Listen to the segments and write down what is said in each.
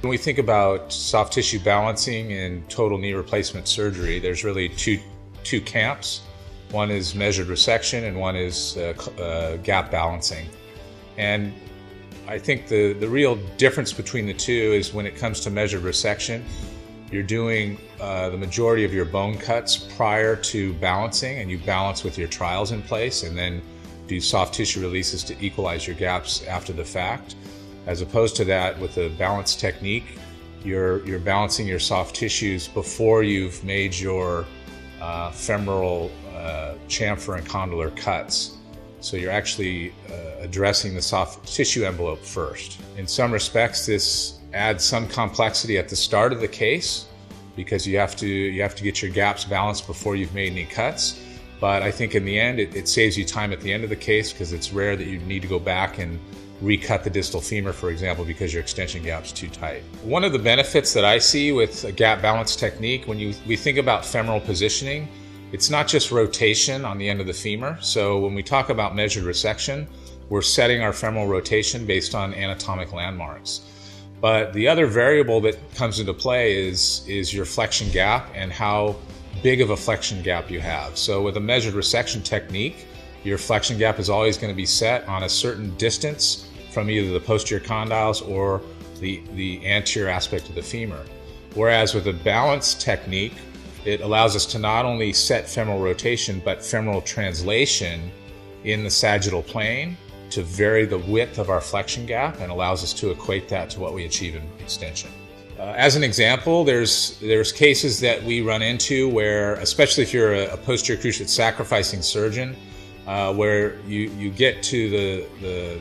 When we think about soft tissue balancing and total knee replacement surgery, there's really two camps. One is measured resection and one is gap balancing. And I think the real difference between the two is when it comes to measured resection, you're doing the majority of your bone cuts prior to balancing, and you balance with your trials in place and then do soft tissue releases to equalize your gaps after the fact. As opposed to that, with a balance technique, you're balancing your soft tissues before you've made your femoral chamfer and condylar cuts. So you're actually addressing the soft tissue envelope first. In some respects, this adds some complexity at the start of the case because you have to get your gaps balanced before you've made any cuts. But I think in the end, it saves you time at the end of the case because it's rare that you need to go back and recut the distal femur, for example, because your extension gap's too tight. One of the benefits that I see with a gap balance technique, when we think about femoral positioning, it's not just rotation on the end of the femur. So when we talk about measured resection, we're setting our femoral rotation based on anatomic landmarks. But the other variable that comes into play is your flexion gap and how big of a flexion gap you have. So with a measured resection technique, your flexion gap is always going to be set on a certain distance from either the posterior condyles or the anterior aspect of the femur. Whereas with a balance technique, it allows us to not only set femoral rotation, but femoral translation in the sagittal plane to vary the width of our flexion gap and allows us to equate that to what we achieve in extension. As an example, there's cases that we run into where, especially if you're a posterior cruciate sacrificing surgeon, where you get to the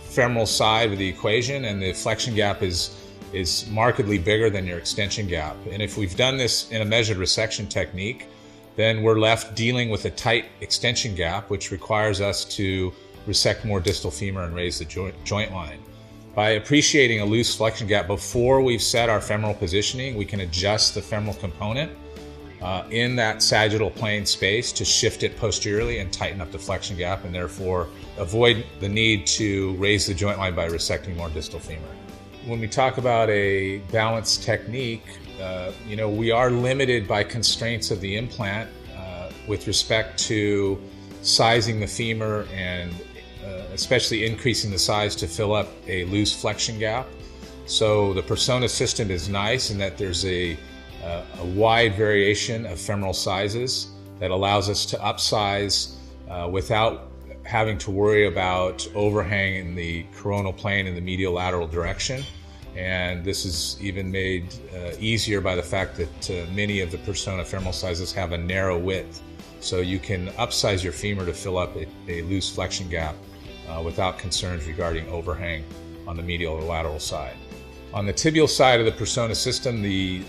femoral side of the equation and the flexion gap is markedly bigger than your extension gap. And if we've done this in a measured resection technique, then we're left dealing with a tight extension gap, which requires us to resect more distal femur and raise the joint line. By appreciating a loose flexion gap before we've set our femoral positioning, we can adjust the femoral component in that sagittal plane space to shift it posteriorly and tighten up the flexion gap, and therefore avoid the need to raise the joint line by resecting more distal femur. When we talk about a balance technique, we are limited by constraints of the implant with respect to sizing the femur and especially increasing the size to fill up a loose flexion gap. So the Persona system is nice in that there's a wide variation of femoral sizes that allows us to upsize without having to worry about overhang in the coronal plane in the medial lateral direction. And this is even made easier by the fact that many of the Persona femoral sizes have a narrow width. So you can upsize your femur to fill up a loose flexion gap without concerns regarding overhang on the medial or lateral side. On the tibial side of the Persona system, the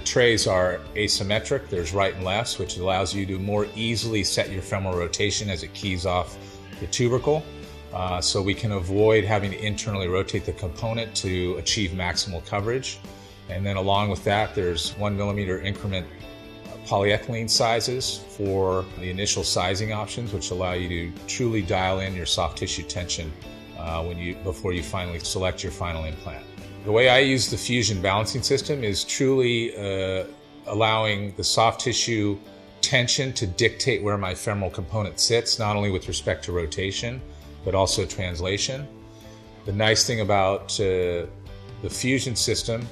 trays are asymmetric. There's right and lefts, which allows you to more easily set your femoral rotation as it keys off the tubercle. So we can avoid having to internally rotate the component to achieve maximal coverage. And then along with that, there's 1 millimeter increment polyethylene sizes for the initial sizing options, which allow you to truly dial in your soft tissue tension before you finally select your final implant. The way I use the FuZion balancing system is truly allowing the soft tissue tension to dictate where my femoral component sits, not only with respect to rotation, but also translation. The nice thing about the FuZion system,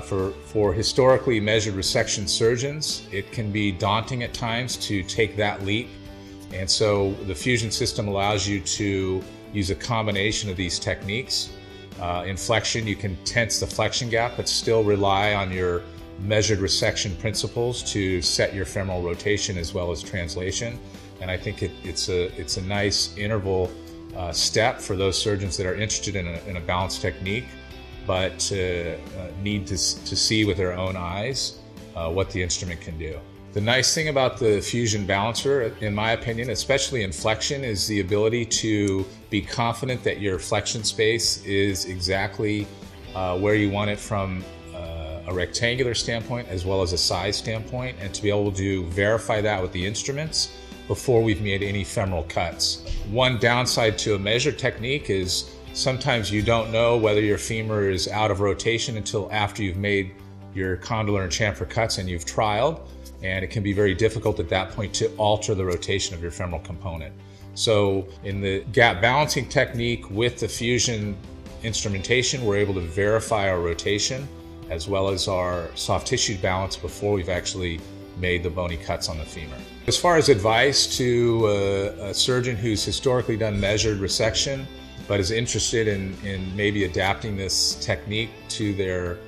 for historically measured resection surgeons, it can be daunting at times to take that leap. And so the FuZion system allows you to use a combination of these techniques. In flexion, you can tense the flexion gap, but still rely on your measured resection principles to set your femoral rotation as well as translation. And I think it's a nice interval step for those surgeons that are interested in a balanced technique, but need to see with their own eyes what the instrument can do. The nice thing about the FuZion balancer, in my opinion, especially in flexion, is the ability to be confident that your flexion space is exactly where you want it from a rectangular standpoint as well as a size standpoint, and to be able to verify that with the instruments before we've made any femoral cuts. One downside to a measured technique is sometimes you don't know whether your femur is out of rotation until after you've made your condylar and chamfer cuts and you've trialed, and it can be very difficult at that point to alter the rotation of your femoral component. So in the gap balancing technique with the FuZion instrumentation, we're able to verify our rotation as well as our soft tissue balance before we've actually made the bony cuts on the femur. As far as advice to a surgeon who's historically done measured resection but is interested in maybe adapting this technique to their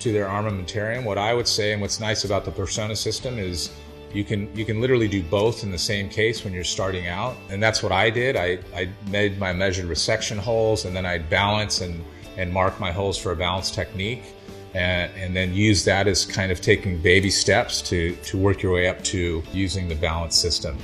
armamentarium, what I would say, and what's nice about the Persona system, is you can literally do both in the same case when you're starting out. And that's what I did. I made my measured resection holes, and then I'd balance and mark my holes for a balance technique, and then use that as kind of taking baby steps to work your way up to using the balance system.